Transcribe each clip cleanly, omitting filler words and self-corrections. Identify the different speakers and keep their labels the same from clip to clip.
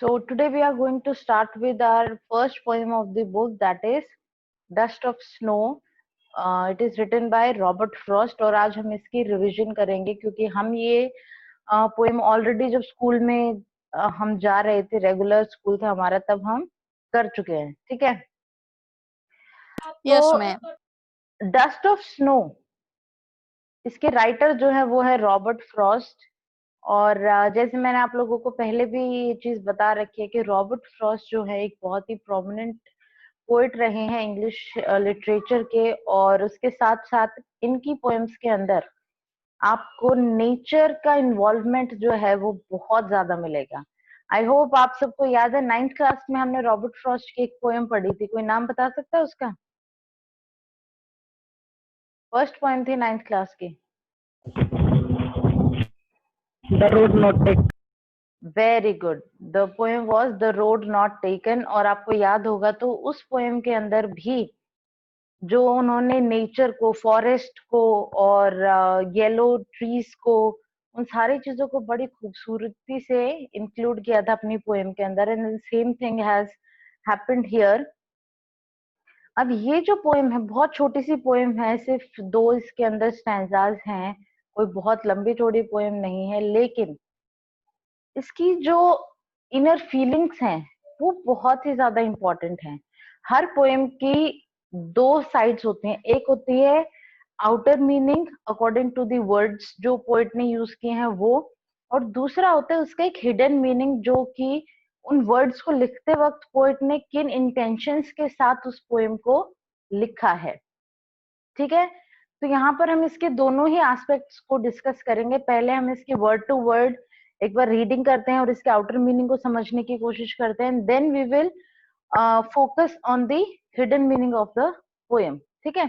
Speaker 1: So today we are going to start with our first poem of the book, that is Dust of Snow. It is written by Robert Frost और आज हम इसकी revision करेंगे क्योंकि हम ये poem already जब school में हम जा रहे थे, रेगुलर स्कूल था हमारा, तब हम कर चुके हैं. ठीक है.
Speaker 2: Yes ma'am.
Speaker 1: Dust of snow, इसके राइटर जो है वो है रॉबर्ट फ्रॉस्ट. और जैसे मैंने आप लोगों को पहले भी ये चीज बता रखी है कि रॉबर्ट फ्रॉस्ट जो है एक बहुत ही प्रोमिनेंट पोएट रहे हैं इंग्लिश लिटरेचर के, और उसके साथ साथ इनकी पोएम्स के अंदर आपको नेचर का इन्वॉल्वमेंट जो है वो बहुत ज्यादा मिलेगा. आई होप आप सबको याद है, 9th क्लास में हमने रॉबर्ट फ्रॉस्ट की एक पोएम पढ़ी थी. कोई नाम बता सकता है उसका? फर्स्ट पोएम थी 9th क्लास की.
Speaker 3: The road not taken.
Speaker 1: Very good. The poem was the road not taken. और आपको याद होगा तो उस पोएम के अंदर भी जो उन्होंने नेचर को, फॉरेस्ट को और येलो ट्रीज को, उन सारी चीजों को बड़ी खूबसूरती से इंक्लूड किया था अपनी पोएम के अंदर. And same thing has happened here. अब ये जो पोएम है बहुत छोटी सी पोएम है, सिर्फ 2 इसके अंदर स्टैंजाज हैं, कोई बहुत लंबी चौड़ी पोएम नहीं है, लेकिन इसकी जो इनर फीलिंग्स हैं वो बहुत ही ज्यादा इम्पोर्टेंट हैं. हर पोएम की 2 साइड्स होती हैं. एक होती है outer meaning according to the words जो पोएट ने यूज किए हैं वो, और दूसरा होता है उसका एक हिडन मीनिंग जो कि उन वर्ड्स को लिखते वक्त पोएट ने किन इंटेंशंस के साथ उस पोएम को लिखा है. ठीक है. तो यहाँ पर हम इसके दोनों ही एस्पेक्ट्स को डिस्कस करेंगे. पहले हम इसके वर्ड टू वर्ड एक बार रीडिंग करते हैं और इसके आउटर मीनिंग को समझने की कोशिश करते हैं. Then we will focus on the hidden meaning of the poem. ठीक है.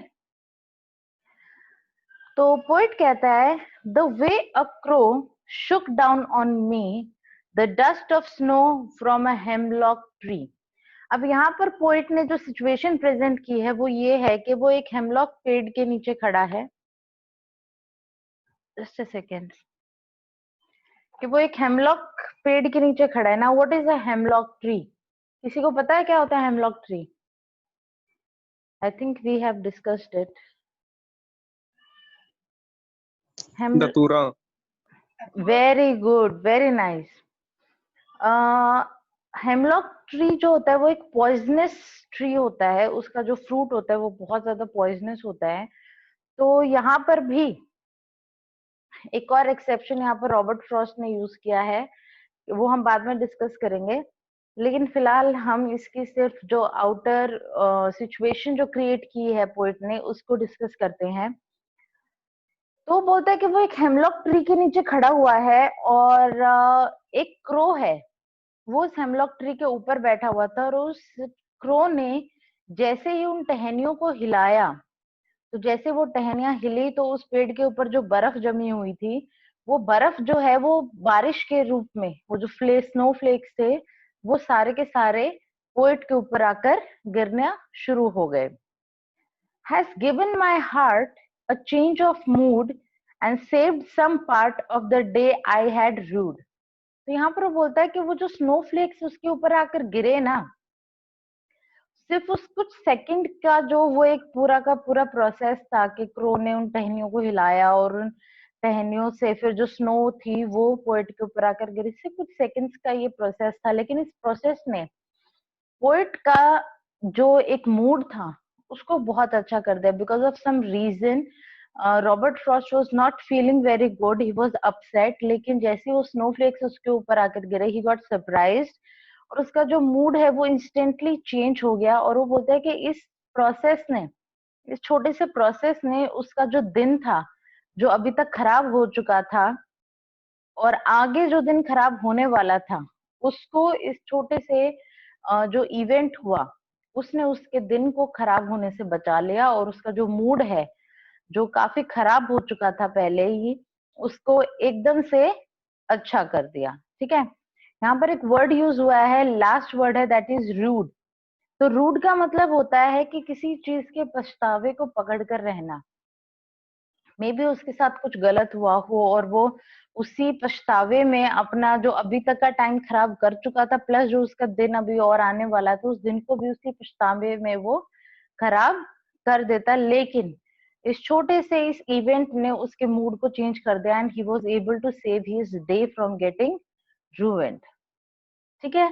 Speaker 1: तो पोएट कहता है, the way a crow shook down on me the dust of snow from a hemlock tree. अब यहाँ पर पोएट ने जो सिचुएशन प्रेजेंट की है वो ये है कि वो एक हेमलॉक पेड़ के नीचे खड़ा है. Just a second. कि वो एक हेमलॉक पेड़ के नीचे खड़ा है. Now what is a hemlock tree? किसी को पता है क्या होता है hemlock tree? I think we have discussed it.
Speaker 3: Datura.
Speaker 1: Very good, very nice. Hemlock tree जो होता है वो एक पॉइजनस ट्री होता है. उसका जो फ्रूट होता है वो बहुत ज्यादा पॉइजनस होता है. तो यहाँ पर भी एक और एक्सेप्शन यहाँ पर रॉबर्ट फ्रॉस्ट ने यूज किया है, वो हम बाद में डिस्कस करेंगे. लेकिन फिलहाल हम इसकी सिर्फ जो आउटर सिचुएशन जो क्रिएट की है पोएट ने उसको डिस्कस करते हैं. तो बोलता है कि वो एक हेमलॉक ट्री के नीचे खड़ा हुआ है और एक क्रो है, वो उस हेमलॉक ट्री के ऊपर बैठा हुआ था. और उस क्रो ने जैसे ही उन टहनियों को हिलाया, तो जैसे वो टहनियां हिली तो उस पेड़ के ऊपर जो बर्फ जमी हुई थी वो बर्फ जो है वो बारिश के रूप में, वो जो स्नो फ्लेक्स थे वो सारे के सारे पोएट के ऊपर आकर गिरना शुरू हो गए. has given my heart a change of mood and saved some part of the day I had rued. तो यहाँ पर वो बोलता है कि वो जो स्नोफ्लेक्स उसके ऊपर आकर गिरे ना, सिर्फ उस कुछ सेकंड का जो वो एक पूरा का पूरा प्रोसेस था कि क्रो ने उन टहनियों को हिलाया और उन टहनियों से फिर जो स्नो थी वो पोएट के ऊपर आकर गिरी, सिर्फ कुछ सेकंड्स का ये प्रोसेस था. लेकिन इस प्रोसेस ने पोएट का जो एक मूड था उसको बहुत अच्छा कर दिया. Because of some reason Robert Frost was not feeling very good, he was upset. लेकिन जैसे वो स्नोफ्लेक्स उसके ऊपर आकर गिरे, ही गॉट सरप्राइज्ड और उसका जो मूड है वो इंस्टेंटली चेंज हो गया. और वो बोलता है कि इस प्रोसेस ने, इस छोटे से प्रोसेस ने उसका जो दिन था जो अभी तक खराब हो चुका था और आगे जो दिन खराब होने वाला था, उसको इस छोटे से जो इवेंट हुआ उसने उसके दिन को खराब होने से बचा लिया. और उसका जो मूड है जो काफी खराब हो चुका था पहले ही, उसको एकदम से अच्छा कर दिया. ठीक है. यहाँ पर एक वर्ड यूज हुआ है, लास्ट वर्ड है, दैट इज रूड. तो रूड का मतलब होता है कि किसी चीज के पछतावे को पकड़ कर रहना. मे बी उसके साथ कुछ गलत हुआ हो और वो उसी पछतावे में अपना जो अभी तक का टाइम खराब कर चुका था, प्लस जो उसका दिन अभी और आने वाला था, उस दिन को भी उसी पछतावे में वो खराब कर देता। लेकिन इस छोटे से इस इवेंट ने उसके मूड को चेंज कर दिया and he was able to save his day from getting ruined. ठीक है,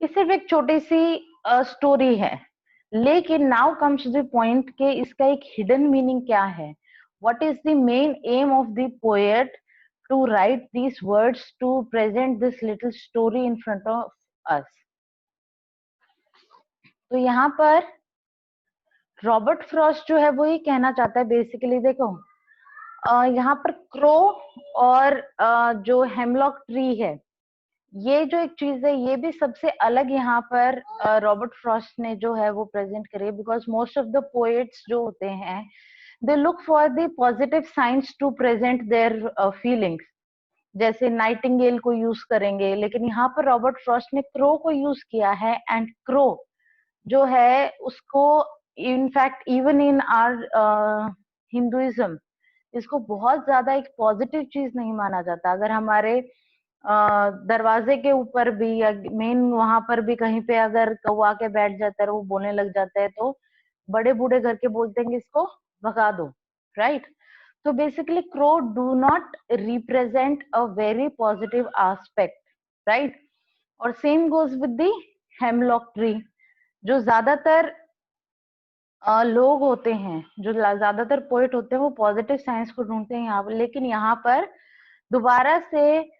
Speaker 1: ये सिर्फ एक छोटी सी स्टोरी है, लेकिन नाउ कम्स द पॉइंट के इसका एक हिडन मीनिंग क्या है। What is the main aim of the poet to write these words to present this little story in front of us. तो यहाँ पर रॉबर्ट फ्रॉस्ट जो है वो ये कहना चाहता है बेसिकली, देखो यहाँ पर क्रो और जो हेमलॉक ट्री है, ये जो एक चीज है ये भी सबसे अलग यहाँ पर रॉबर्ट फ्रॉस्ट ने जो है वो प्रेजेंट करी, because most of the poets जो होते हैं they look for the positive science to present their feelings, जैसे नाइटिंगेल को यूज करेंगे, लेकिन यहाँ पर रॉबर्ट फ्रॉस्ट ने क्रो को यूज किया है एंड क्रो जो है उसको in fact even in our Hinduism इसको बहुत ज्यादा एक पॉजिटिव चीज नहीं माना जाता। अगर हमारे दरवाजे के ऊपर भी या मेन वहां पर भी कहीं पे अगर कौवा के बैठ जाता है और वो बोलने लग जाता है तो बड़े बूढ़े घर के बोलते हैं कि इसको भगा दो, राइट। तो basically crow do not represent a very positive aspect, right. और same goes with the hemlock tree. जो ज्यादातर लोग होते हैं, जो ज्यादातर पोइट होते हैं, वो पॉजिटिव साइंस को ढूंढते हैं यहाँ पर, लेकिन यहाँ पर दोबारा से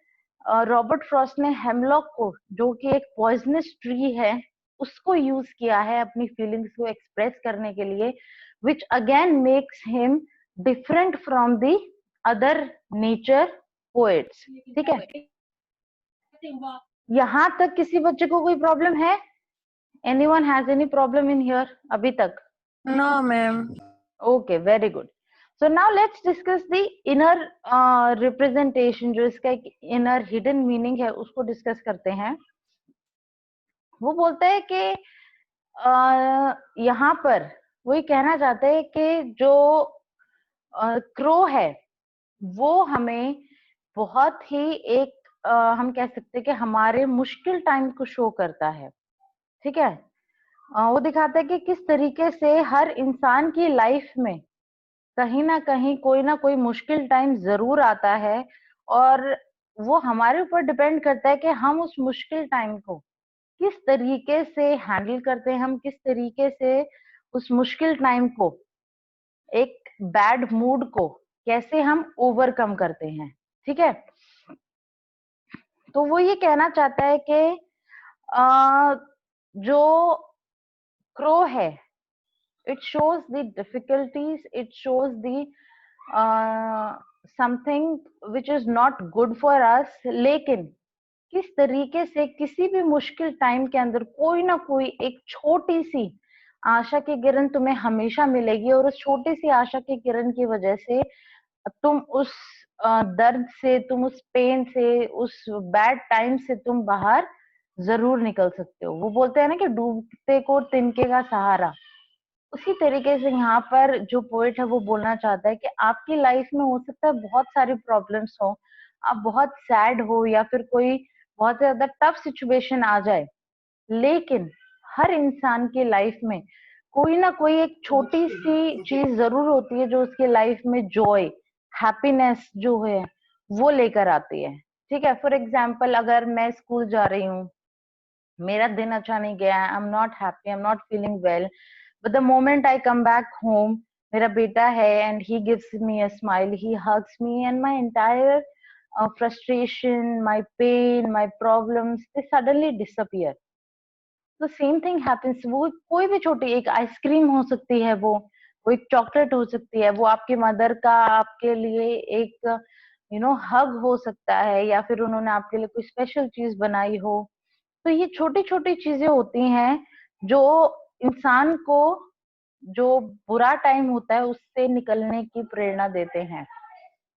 Speaker 1: रॉबर्ट फ्रॉस्ट ने हेमलॉक को, जो कि एक पॉइजनस ट्री है, उसको यूज किया है अपनी फीलिंग्स को एक्सप्रेस करने के लिए, which again makes him different from the other nature poets. ठीक है, यहाँ तक किसी बच्चे को कोई प्रॉब्लम है? Anyone has any problem in here अभी तक?
Speaker 2: No ma'am.
Speaker 1: Okay, very good. So now let's discuss the inner representation, जो इसका एक inner hidden meaning है उसको डिस्कस करते हैं। वो बोलता है कि यहाँ पर वो ये कहना चाहते हैं कि जो क्रो है वो हमें बहुत ही एक हम कह सकते हैं कि हमारे मुश्किल टाइम को शो करता है। ठीक है, वो दिखाता है कि किस तरीके से हर इंसान की लाइफ में कहीं ना कोई मुश्किल टाइम जरूर आता है, और वो हमारे ऊपर डिपेंड करता है कि हम उस मुश्किल टाइम को किस तरीके से हैंडल करते हैं, हम किस तरीके से उस मुश्किल टाइम को, एक बैड मूड को कैसे हम ओवरकम करते हैं। ठीक है, तो वो ये कहना चाहता है कि जो क्रो है, it shows the difficulties, it shows the something which is not good for us, लेकिन किस तरीके से किसी भी मुश्किल टाइम के अंदर कोई ना कोई एक छोटी सी आशा की किरण तुम्हें हमेशा मिलेगी, और उस छोटी सी आशा की किरण की वजह से तुम उस दर्द से, तुम उस पेन से, उस बैड टाइम से तुम बाहर जरूर निकल सकते हो। वो बोलते हैं ना कि डूबते को तिनके का सहारा, उसी तरीके से यहाँ पर जो पोएट है वो बोलना चाहता है कि आपकी लाइफ में हो सकता है बहुत सारी प्रॉब्लम्स हो, आप बहुत सैड हो या फिर कोई बहुत ज्यादा टफ सिचुएशन आ जाए, लेकिन हर इंसान की लाइफ में कोई ना कोई एक छोटी सी चीज जरूर होती है जो उसकी लाइफ में जॉय, हैप्पीनेस जो है वो लेकर आती है। ठीक है, फॉर एग्जाम्पल अगर मैं स्कूल जा रही हूँ, मेरा दिन अच्छा नहीं गया, I am not happy, I am not feeling well, but the moment I come back home, मेरा बेटा है and he gives me a smile, he hugs me, and my entire frustration, my pain, my problems, they suddenly disappear. The same thing happens, वो कोई भी छोटी एक ice cream हो सकती है, वो एक चॉकलेट हो सकती है, वो आपकी मदर का आपके लिए एक हग हो सकता है, या फिर उन्होंने आपके लिए कोई स्पेशल चीज बनाई हो। तो ये छोटी छोटी चीजें होती हैं जो इंसान को जो बुरा टाइम होता है उससे निकलने की प्रेरणा देते हैं।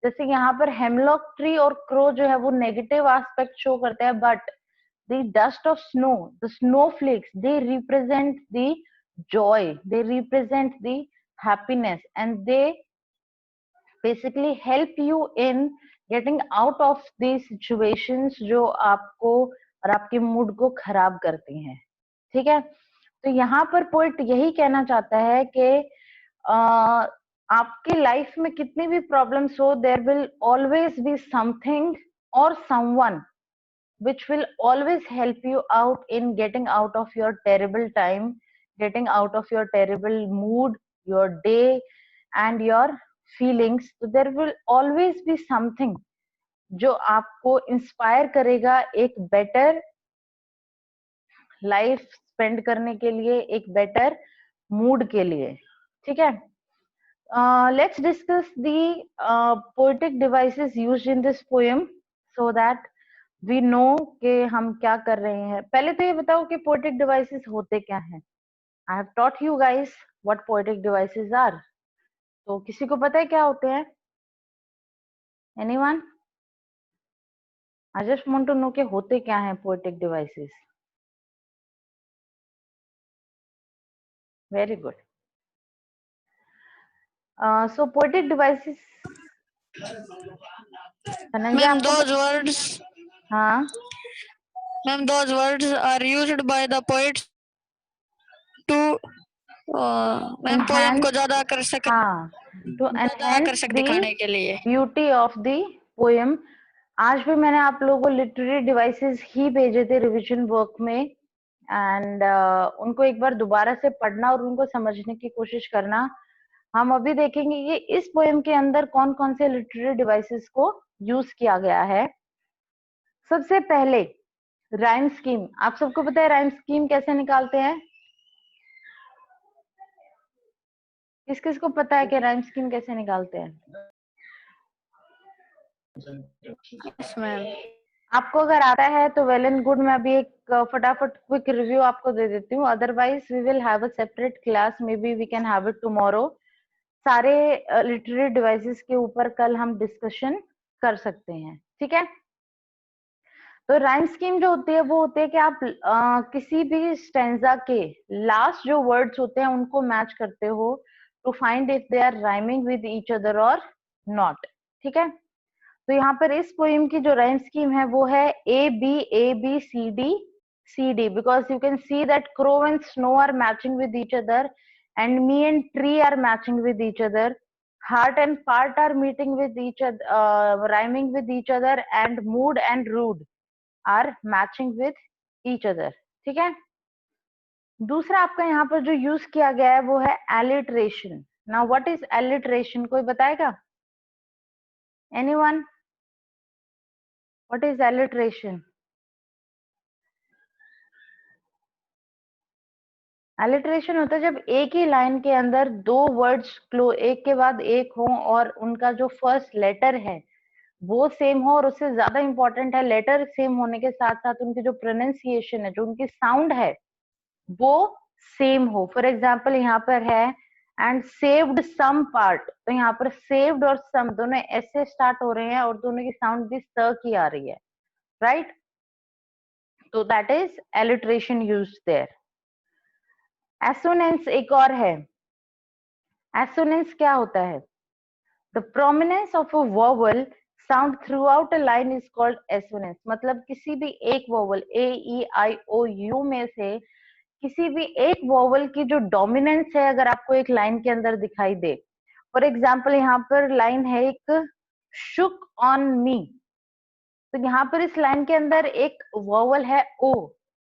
Speaker 1: जैसे यहाँ पर हेमलॉक ट्री और क्रो जो है वो नेगेटिव एस्पेक्ट शो करते हैं, but the dust of snow, the snowflakes, they represent the joy, they represent the happiness, and they basically help you in getting out of the situations जो आपको और आपके मूड को खराब करती हैं, ठीक है। तो यहाँ पर पोइट यही कहना चाहता है कि आपकी लाइफ में कितनी भी प्रॉब्लम्स हो, there will always be something और someone which will always help you out in getting out of your terrible time, getting out of your terrible mood, your day and your feelings. So there will always be something जो आपको inspire करेगा एक better life spend करने के लिए, एक better mood के लिए, ठीक है। Let's discuss the poetic devices used in this poem so that we know कि हम क्या कर रहे हैं। पहले तो ये बताओ कि poetic devices होते क्या हैं। I have taught you guys what poetic devices are. तो किसी को पता है क्या होते हैं? Anyone? I just want to know कि होते क्या हैं poetic devices. Very good. So poetic devices.
Speaker 2: Ma'am, those words.
Speaker 1: हाँ.
Speaker 2: Ma'am, those words are used by the poets to ma'am poem को ज्यादा आकर्षक,
Speaker 1: हाँ, to enhance
Speaker 2: दिखाने के लिए,
Speaker 1: beauty of the poem. आज भी मैंने आप लोगों को लिटरेरी डिवाइसेस ही भेजे थे रिवीजन वर्क में, एंड उनको एक बार दोबारा से पढ़ना और उनको समझने की कोशिश करना। हम अभी देखेंगे कि इस पोएम के अंदर कौन कौन से लिटरेरी डिवाइसेस को यूज किया गया है। सबसे पहले राइम स्कीम। आप सबको पता है राइम स्कीम कैसे निकालते हैं? किस किस को पता है कि राइम स्कीम कैसे निकालते हैं?
Speaker 2: yes, ma'am.
Speaker 1: आपको अगर आता है तो वेल एंड गुड, मैं अभी एक फटाफट क्विक रिव्यू आपको दे देती हूँ। Otherwise we will have a separate class, may be we can have it tomorrow. सारे लिटरेरी डिवाइसेस के ऊपर कल हम डिस्कशन कर सकते हैं, ठीक है। तो राइम स्कीम जो होती है वो होती है कि आप किसी भी स्टेंजा के लास्ट जो वर्ड्स होते हैं उनको मैच करते हो to find if they are rhyming with each other और नॉट, ठीक है। तो यहाँ पर इस पोएम की जो राइम स्कीम है वो है A B C D, because you can see that crow and snow are matching with each other and me and tree are matching with each other, heart and part are meeting with each other, rhyming with each other, and mood and rude are matching with each other, ठीक है। दूसरा आपका यहाँ पर जो use किया गया है वो है alliteration. Now what is alliteration? कोई बताएगा? Anyone? What is alliteration? Alliteration होता है जब एक ही लाइन के अंदर दो वर्ड्स एक के बाद एक हो और उनका जो फर्स्ट लेटर है वो सेम हो, और उससे ज्यादा इंपॉर्टेंट है लेटर सेम होने के साथ साथ उनकी जो प्रोनाउंसिएशन है, जो उनकी साउंड है वो सेम हो। फॉर एग्जाम्पल यहाँ पर है एंड सेव्ड सम पार्ट, तो यहाँ पर सेव्ड और सम दोनों ऐसे स्टार्ट हो रहे हैं और दोनों की साउंड भी स की आ रही है, राइट। तो that is alliteration used there. Assonance एक और है। एसोनेंस क्या होता है? The prominence of a vowel sound through out a line is called assonance. मतलब किसी भी एक वोवल A-E-I-O-U में से किसी भी एक वोवल की जो डोमिनेंस है अगर आपको एक लाइन के अंदर दिखाई दे, फॉर एग्जाम्पल यहाँ पर लाइन है एक शुक ऑन मी, तो यहाँ पर इस लाइन के अंदर एक वोवल है ओ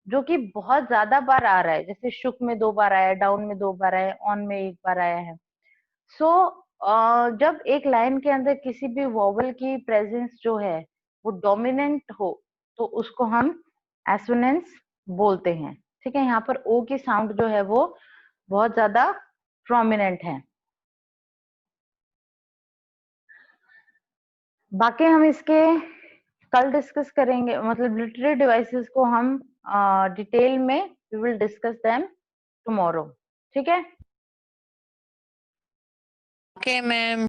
Speaker 1: जो कि बहुत ज्यादा बार आ रहा है, जैसे शुक में 2 बार आया, डाउन में 2 बार आया, ऑन में 1 बार आया है। सो जब एक लाइन के अंदर किसी भी वोवल की प्रेजेंस जो है वो डोमिनेंट हो तो उसको हम एसोनेंस बोलते हैं, ठीक है। यहाँ पर ओ की साउंड जो है वो बहुत ज्यादा प्रोमिनेंट है। बाकी हम इसके कल डिस्कस करेंगे, मतलब लिटरेरी डिवाइसेस को हम डिटेल में we will discuss them tomorrow, ठीक है।
Speaker 2: Okay ma'am.